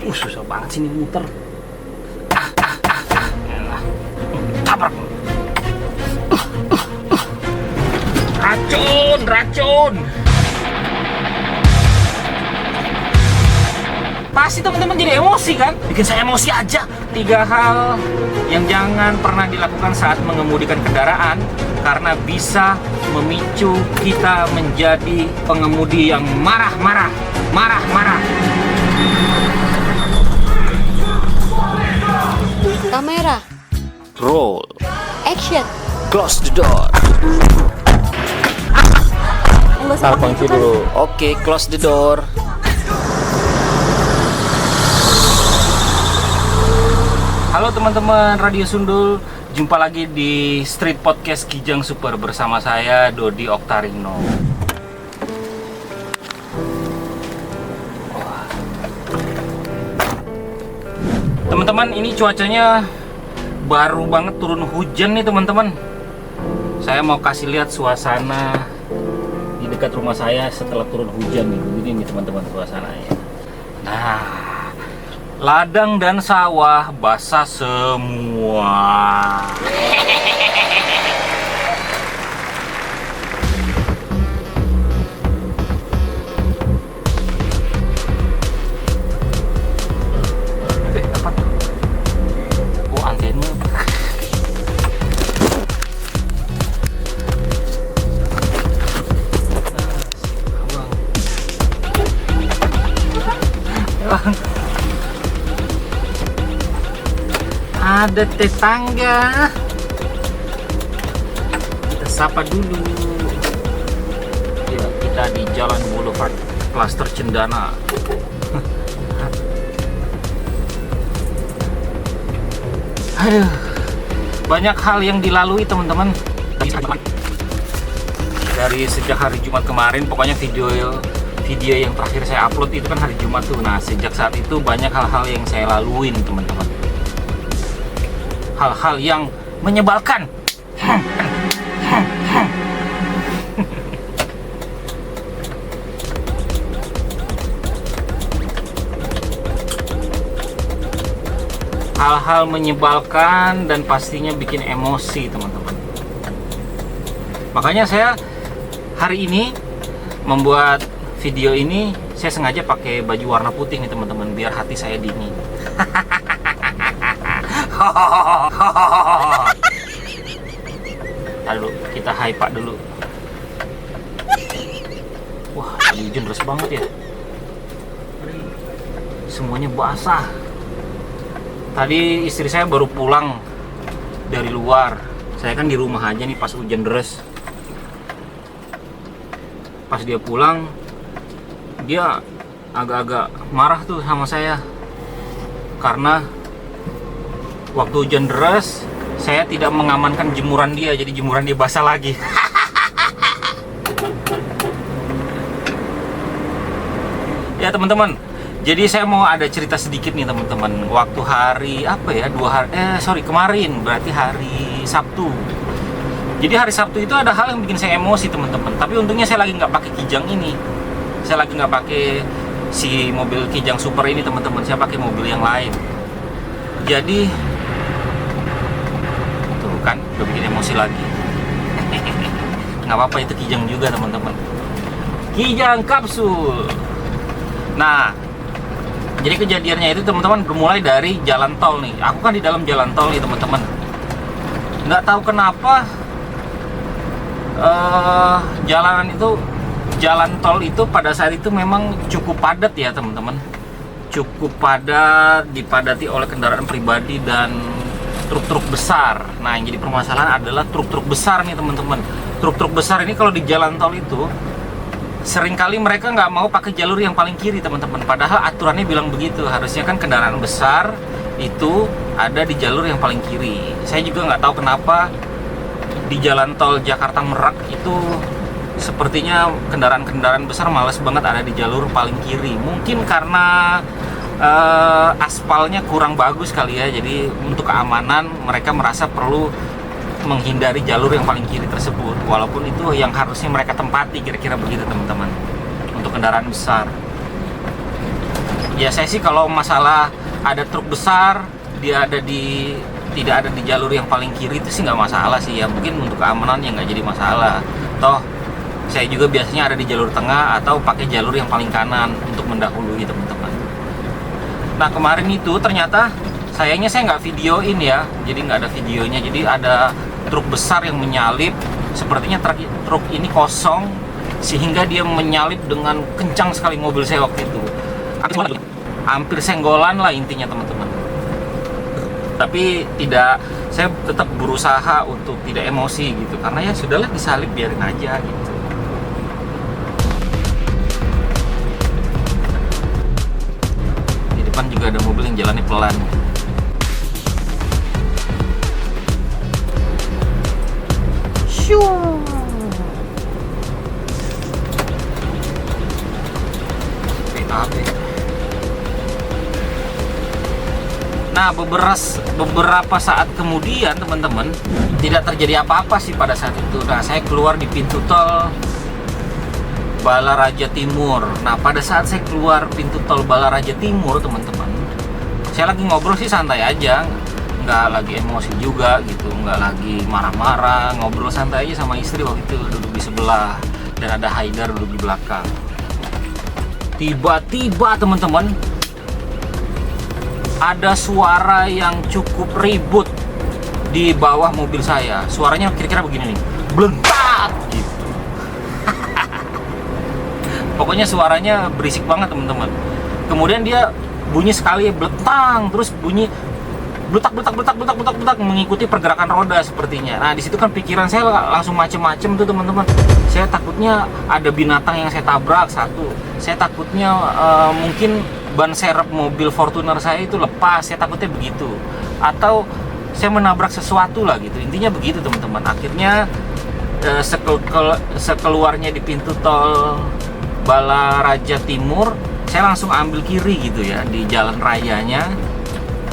Susah banget sih ini muter. Elah. Tabrak. Racun. Pasti teman-teman jadi emosi kan? Bikin saya emosi aja. 3 hal yang jangan pernah dilakukan saat mengemudikan kendaraan karena bisa memicu kita menjadi pengemudi yang marah-marah. Kamera, Roll. action. Close the door. Nggak usah pakai itu kan. Oke, close the door. Halo teman-teman Radio Sundul, jumpa lagi di Street Podcast Kijang Super bersama saya Dodi Oktarino. Teman-teman, ini cuacanya baru banget turun hujan nih teman-teman. Saya mau kasih lihat suasana di dekat rumah saya setelah turun hujan nih. Begini nih teman-teman suasananya. Nah, ladang dan sawah basah semua. Apa tuh? Oh, antena. Ada tetangga, kita sapa dulu. Ya, kita di Jalan Boulevard Klaster Cendana. Aduh, banyak hal yang dilalui teman-teman dari sejak hari Jumat kemarin. Pokoknya video yang terakhir saya upload itu kan hari Jumat tuh. Nah, sejak saat itu banyak hal-hal yang saya laluin teman-teman. Hal-hal yang menyebalkan. Hal-hal menyebalkan dan pastinya bikin emosi teman-teman. Makanya saya hari ini membuat video ini, saya sengaja pakai baju warna putih nih teman-teman, biar hati saya dingin. Lalu kita hype dulu. Wah, tadi hujan deras banget ya. Semuanya basah. Tadi istri saya baru pulang dari luar. Saya kan di rumah aja nih pas hujan deras. Pas dia pulang, dia agak-agak marah tuh sama saya. Karena waktu hujan deras, saya tidak mengamankan jemuran dia, jadi jemuran dia basah lagi. Ya teman-teman, jadi saya mau ada cerita sedikit nih teman-teman. Waktu hari apa ya, kemarin, berarti hari Sabtu. Jadi hari Sabtu itu ada hal yang bikin saya emosi teman-teman. Tapi untungnya saya lagi nggak pakai Kijang ini. Saya lagi nggak pakai si mobil Kijang Super ini teman-teman. Saya pakai mobil yang lain. Jadi kan udah bikin emosi lagi. Nggak apa-apa, itu Kijang juga teman-teman, Kijang kapsul. Nah, jadi kejadiannya itu teman-teman bermulai dari jalan tol nih. Aku kan di dalam jalan tol nih teman-teman. Nggak tahu kenapa jalan tol itu pada saat itu memang cukup padat ya teman-teman. Cukup padat, dipadati oleh kendaraan pribadi dan truk-truk besar. Nah, yang jadi permasalahan adalah truk-truk besar nih teman-teman. Truk-truk besar ini kalau di jalan tol itu seringkali mereka nggak mau pakai jalur yang paling kiri teman-teman. Padahal aturannya bilang begitu. Harusnya kan kendaraan besar itu ada di jalur yang paling kiri. Saya juga nggak tahu kenapa di jalan tol Jakarta Merak itu sepertinya kendaraan-kendaraan besar malas banget ada di jalur paling kiri. Mungkin karena aspalnya kurang bagus kali ya, jadi untuk keamanan mereka merasa perlu menghindari jalur yang paling kiri tersebut, walaupun itu yang harusnya mereka tempati, kira-kira begitu teman-teman, untuk kendaraan besar. Ya saya sih kalau masalah ada truk besar, dia tidak ada di jalur yang paling kiri itu sih nggak masalah sih ya. Mungkin untuk keamanan ya nggak jadi masalah. Toh saya juga biasanya ada di jalur tengah atau pakai jalur yang paling kanan untuk mendahului teman-teman. Nah kemarin itu ternyata sayangnya saya nggak videoin ya, jadi nggak ada videonya. Jadi ada truk besar yang menyalip, sepertinya truk ini kosong sehingga dia menyalip dengan kencang sekali mobil saya waktu itu. Hampir senggolan lah intinya teman-teman. Tapi saya tetap berusaha untuk tidak emosi gitu, karena ya sudahlah, disalip biarin aja gitu. Di depan juga ada mobil yang jalannya pelan. Nah beberapa saat kemudian teman-teman, tidak terjadi apa-apa sih pada saat itu. Nah saya keluar di pintu tol Balaraja Timur. Nah pada saat saya keluar pintu tol Balaraja Timur teman-teman, saya lagi ngobrol sih santai aja, nggak lagi emosi juga gitu, nggak lagi marah-marah, ngobrol santai aja sama istri waktu itu, duduk di sebelah dan ada Haidar duduk di belakang. Tiba-tiba teman-teman, ada suara yang cukup ribut di bawah mobil saya. Suaranya kira-kira begini nih, blentak gitu. Pokoknya suaranya berisik banget teman-teman. Kemudian dia bunyi sekali bletang, terus bunyi blutak mengikuti pergerakan roda sepertinya. Nah di situ kan pikiran saya langsung macem-macem tuh teman-teman. Saya takutnya ada binatang yang saya tabrak satu. Saya takutnya mungkin ban serep mobil Fortuner saya itu lepas, saya takutnya begitu. Atau saya menabrak sesuatu lah gitu. Intinya begitu teman-teman. Akhirnya sekeluarnya di pintu tol Balaraja Timur, saya langsung ambil kiri gitu ya di jalan rayanya.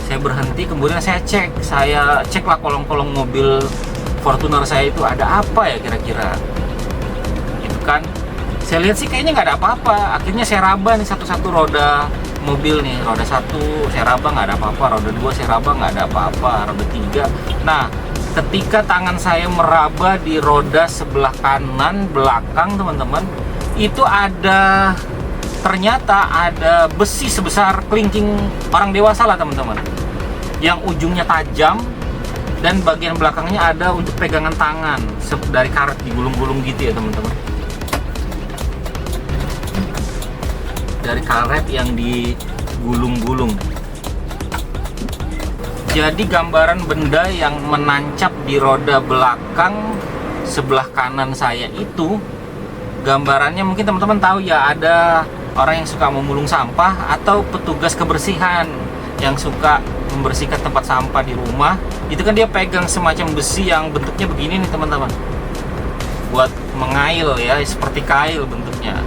Saya berhenti, kemudian saya cek lah kolong-kolong mobil Fortuner saya itu ada apa ya kira-kira. Gitu kan. Saya lihat sih kayaknya nggak ada apa-apa. Akhirnya saya raba nih satu-satu roda mobil nih. Roda 1 saya raba nggak ada apa-apa, roda 2 saya raba nggak ada apa-apa, roda 3. Nah ketika tangan saya meraba di roda sebelah kanan belakang teman-teman, itu ternyata ada besi sebesar kelingking orang dewasa lah teman-teman, yang ujungnya tajam dan bagian belakangnya ada untuk pegangan tangan dari karet digulung-gulung gitu ya teman-teman. Dari karet yang digulung-gulung. Jadi gambaran benda yang menancap di roda belakang sebelah kanan saya itu, gambarannya mungkin teman-teman tahu ya, ada orang yang suka memulung sampah atau petugas kebersihan yang suka membersihkan tempat sampah di rumah. Itu kan dia pegang semacam besi yang bentuknya begini nih teman-teman, buat mengail ya, seperti kail bentuknya.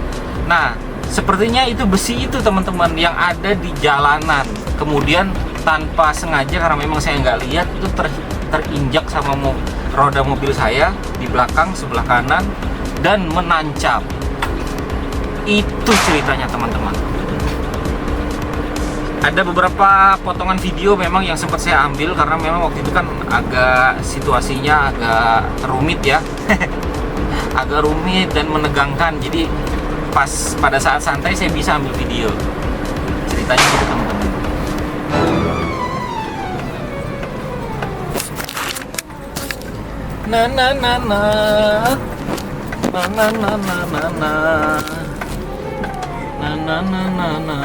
Nah sepertinya itu besi itu teman-teman yang ada di jalanan, kemudian tanpa sengaja karena memang saya nggak lihat itu terinjak sama roda mobil saya di belakang sebelah kanan dan menancap. Itu ceritanya teman-teman. Ada beberapa potongan video memang yang sempat saya ambil karena memang waktu itu kan agak situasinya agak rumit ya. Agak rumit dan menegangkan. Jadi pas pada saat santai saya bisa ambil video. Ceritanya gitu teman-teman. Na na na na na na na na na na na na na na na.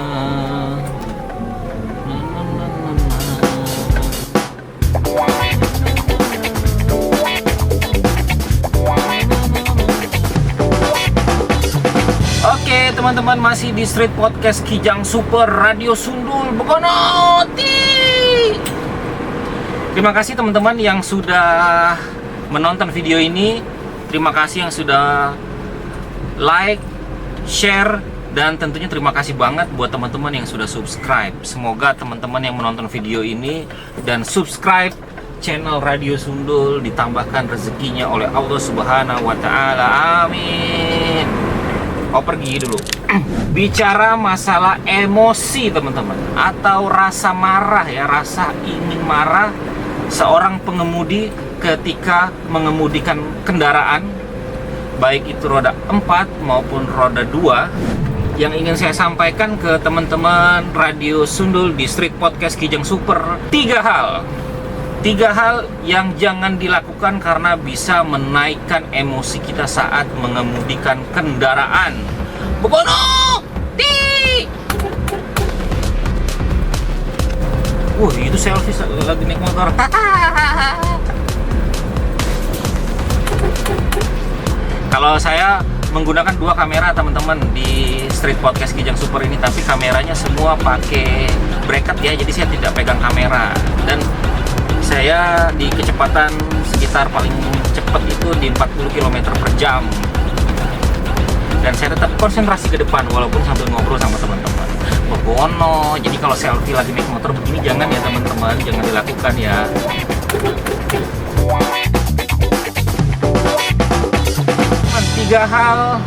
Oke teman-teman, masih di Street Podcast Kijang Super Radio Sundul Begonoti. Terima kasih teman-teman yang sudah menonton video ini. Terima kasih yang sudah like, share, dan tentunya terima kasih banget buat teman-teman yang sudah subscribe. Semoga teman-teman yang menonton video ini dan subscribe channel Radio Sundul ditambahkan rezekinya oleh Allah Subhanahu wa Ta'ala. Amin. Oh pergi dulu. Bicara masalah emosi teman-teman, atau rasa marah ya, rasa ingin marah seorang pengemudi ketika mengemudikan kendaraan, baik itu roda 4 maupun roda 2. Yang ingin saya sampaikan ke teman-teman Radio Sundul di Street Podcast Kijang Super, 3 hal yang jangan dilakukan karena bisa menaikkan emosi kita saat mengemudikan kendaraan. Bobono! Di! Itu selfie lagi naik motor. Kalau saya menggunakan 2 kamera teman-teman di Street Podcast Kijang Super ini, tapi kameranya semua pakai bracket ya, jadi saya tidak pegang kamera. Dan saya di kecepatan sekitar paling cepat itu di 40 km per jam. Dan saya tetap konsentrasi ke depan walaupun sambil ngobrol sama teman-teman. Bobono, jadi kalau selfie lagi naik motor begini jangan ya teman-teman, jangan dilakukan ya. 3 hal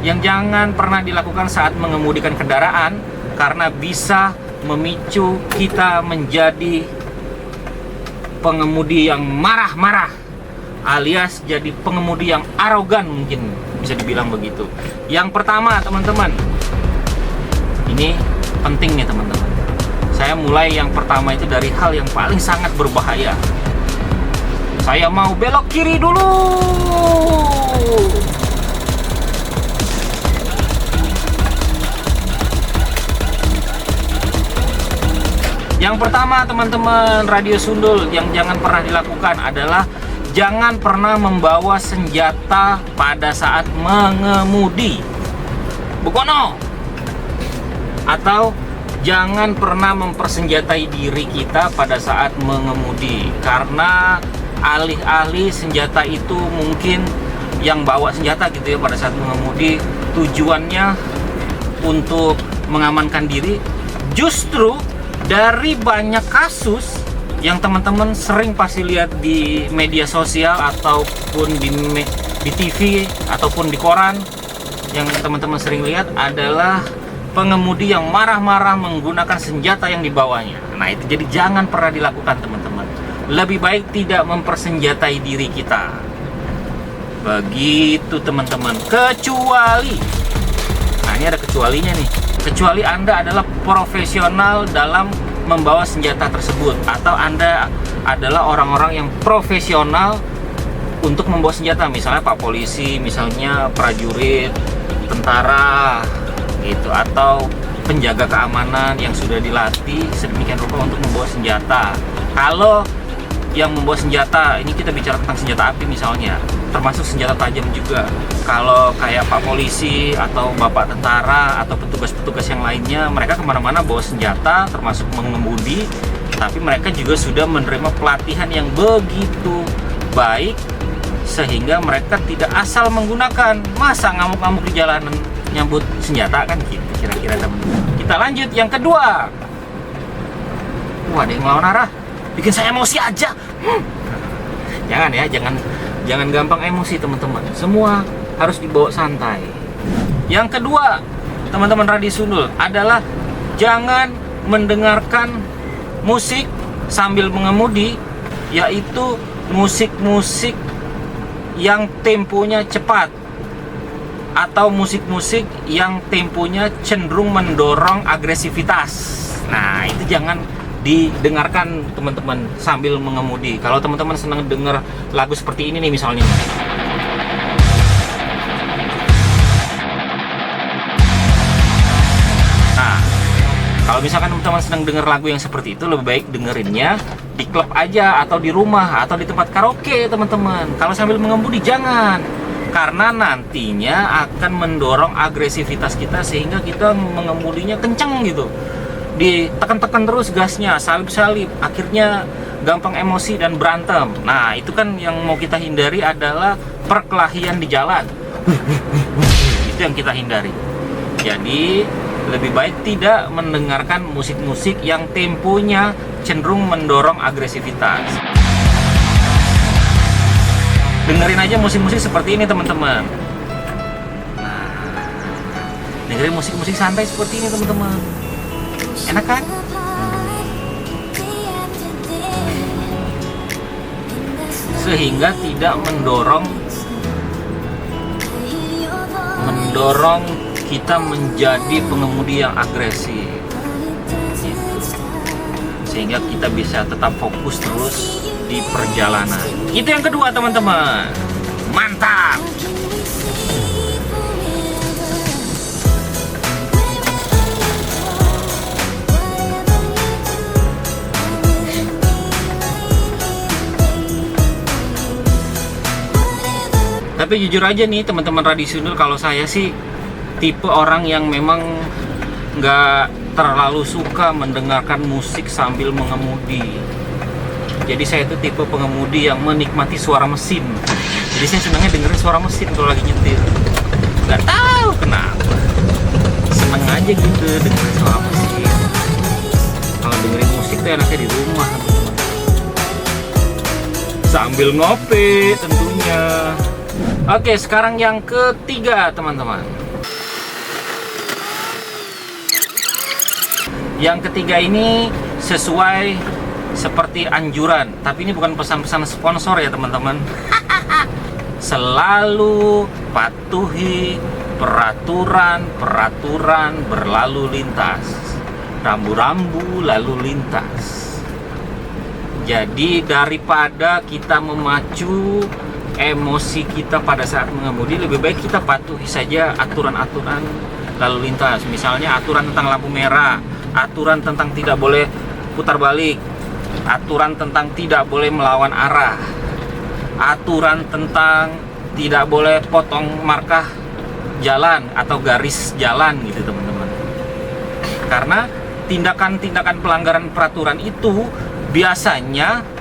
yang jangan pernah dilakukan saat mengemudikan kendaraan karena bisa memicu kita menjadi pengemudi yang marah-marah, alias jadi pengemudi yang arogan, mungkin bisa dibilang begitu. Yang pertama teman-teman, ini penting nih teman-teman. Saya mulai yang pertama itu dari hal yang paling sangat berbahaya. Saya mau belok kiri dulu. Yang pertama teman-teman Radio Sundul yang jangan pernah dilakukan adalah jangan pernah membawa senjata pada saat mengemudi. Bukono. Atau jangan pernah mempersenjatai diri kita pada saat mengemudi, karena alih-alih senjata itu mungkin yang bawa senjata gitu ya pada saat mengemudi tujuannya untuk mengamankan diri, justru dari banyak kasus yang teman-teman sering pasti lihat di media sosial ataupun di TV ataupun di koran, yang teman-teman sering lihat adalah pengemudi yang marah-marah menggunakan senjata yang dibawanya. Nah itu jadi jangan pernah dilakukan teman-teman. Lebih baik tidak mempersenjatai diri kita. Begitu teman-teman. Kecuali, nah ini ada kecualinya nih. Kecuali Anda adalah profesional dalam membawa senjata tersebut, atau Anda adalah orang-orang yang profesional untuk membawa senjata, misalnya Pak Polisi, misalnya prajurit, tentara gitu, atau penjaga keamanan yang sudah dilatih sedemikian rupa untuk membawa senjata. Kalau yang membawa senjata, ini kita bicara tentang senjata api misalnya, termasuk senjata tajam juga. Kalau kayak Pak Polisi atau Bapak Tentara atau petugas-petugas yang lainnya, mereka kemana-mana bawa senjata, termasuk mengemudi, tapi mereka juga sudah menerima pelatihan yang begitu baik sehingga mereka tidak asal menggunakan. Masa ngamuk-ngamuk di jalanan nyambut senjata kan gitu kira-kira teman-teman. Kita lanjut yang kedua. Wah, ada yang melawan arah, bikin saya emosi aja. Jangan ya, jangan gampang emosi teman-teman. Semua harus dibawa santai. Yang kedua, teman-teman Radio Sundul, adalah jangan mendengarkan musik sambil mengemudi, yaitu musik-musik yang temponya cepat atau musik-musik yang temponya cenderung mendorong agresivitas. Nah, itu jangan didengarkan teman-teman sambil mengemudi. Kalau teman-teman senang dengar lagu seperti ini nih misalnya, nah kalau misalkan teman-teman senang dengar lagu yang seperti itu, lebih baik dengerinnya di klub aja atau di rumah atau di tempat karaoke teman-teman. Kalau sambil mengemudi jangan, karena nantinya akan mendorong agresivitas kita sehingga kita mengemudinya kenceng gitu, ditekan-tekan terus gasnya, salip-salip, akhirnya gampang emosi dan berantem. Nah itu kan yang mau kita hindari adalah perkelahian di jalan. Itu yang kita hindari. Jadi lebih baik tidak mendengarkan musik-musik yang temponya cenderung mendorong agresivitas. Dengerin aja musik-musik seperti ini teman-teman. Nah, dengerin musik-musik santai seperti ini teman-teman. Enak kan? Sehingga tidak mendorong kita menjadi pengemudi yang agresif, sehingga kita bisa tetap fokus terus di perjalanan. Itu yang kedua teman-teman. Mantap. Tapi jujur aja nih teman-teman Radisunul, kalau saya sih tipe orang yang memang nggak terlalu suka mendengarkan musik sambil mengemudi. Jadi saya itu tipe pengemudi yang menikmati suara mesin. Jadi saya senangnya dengerin suara mesin kalau lagi nyetir. Nggak tahu kenapa, seneng aja gitu dengerin suara mesin. Kalau dengerin musik tuh enaknya di rumah sambil ngopi tentunya. Oke, sekarang yang ketiga teman-teman. Yang ketiga ini sesuai seperti anjuran, tapi ini bukan pesan-pesan sponsor ya teman-teman. Selalu patuhi peraturan berlalu lintas. Rambu-rambu lalu lintas. Jadi daripada kita memacu emosi kita pada saat mengemudi, lebih baik kita patuhi saja aturan-aturan lalu lintas. Misalnya aturan tentang lampu merah, aturan tentang tidak boleh putar balik, aturan tentang tidak boleh melawan arah, aturan tentang tidak boleh potong markah jalan atau garis jalan gitu teman-teman. Karena tindakan-tindakan pelanggaran peraturan itu biasanya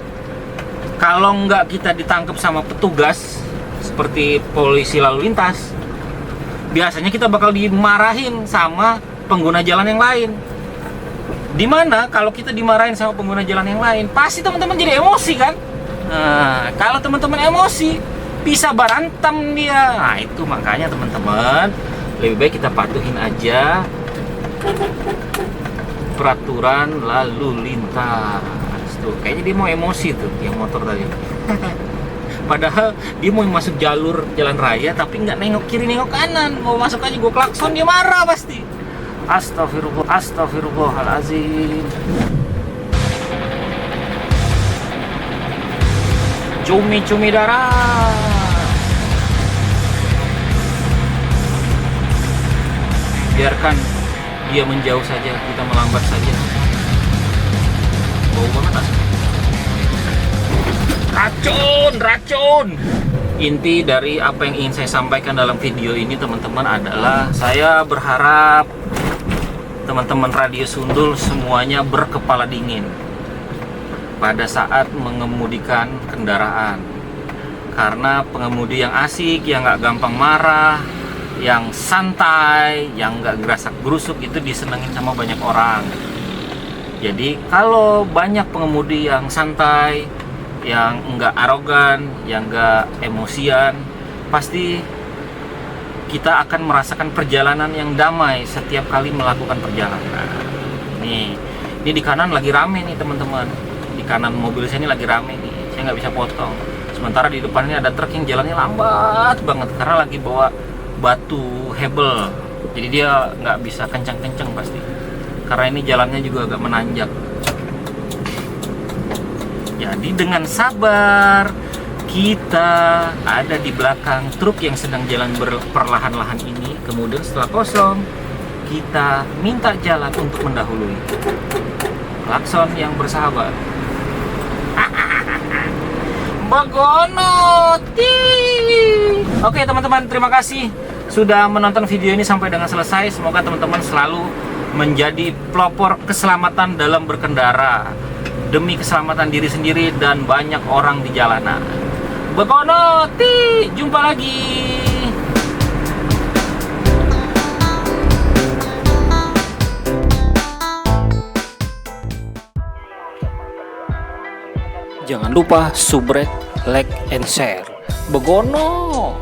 kalau nggak kita ditangkap sama petugas seperti polisi lalu lintas, biasanya kita bakal dimarahin sama pengguna jalan yang lain. Dimana kalau kita dimarahin sama pengguna jalan yang lain, pasti teman-teman jadi emosi kan? Nah, kalau teman-teman emosi, bisa berantem dia. Nah, itu makanya teman-teman, lebih baik kita patuhin aja peraturan lalu lintas. Tuh, kayaknya dia mau emosi tuh yang motor tadi. Padahal dia mau masuk jalur jalan raya tapi nggak nengok kiri nengok kanan, mau masuk aja gue klakson dia marah pasti. Astagfirullahalazim. Cumi-cumi darah. Biarkan dia menjauh saja, kita melambat saja. Bau banget asli. Racun. Inti dari apa yang ingin saya sampaikan dalam video ini teman-teman adalah saya berharap teman-teman Radio Sundul semuanya berkepala dingin pada saat mengemudikan kendaraan. Karena pengemudi yang asik, yang nggak gampang marah, yang santai, yang nggak gerasak gerusuk itu disenengin sama banyak orang. Jadi kalau banyak pengemudi yang santai, yang enggak arogan, yang enggak emosian, pasti kita akan merasakan perjalanan yang damai setiap kali melakukan perjalanan. Nih, ini di kanan lagi rame nih teman-teman. Di kanan mobil saya ini lagi rame nih, saya nggak bisa potong. Sementara di depan ini ada truk yang jalannya lambat banget karena lagi bawa batu hebel. Jadi dia nggak bisa kencang-kencang pasti. Karena ini jalannya juga agak menanjak. Jadi dengan sabar kita ada di belakang truk yang sedang jalan perlahan-lahan ini. Kemudian setelah kosong, kita minta jalan untuk mendahului. Klakson yang bersahabat. Bagono. Oke teman-teman, terima kasih sudah menonton video ini sampai dengan selesai. Semoga teman-teman selalu menjadi pelopor keselamatan dalam berkendara demi keselamatan diri sendiri dan banyak orang di jalanan. Begono, jumpa lagi. Jangan lupa subrek, like, and share. Begono.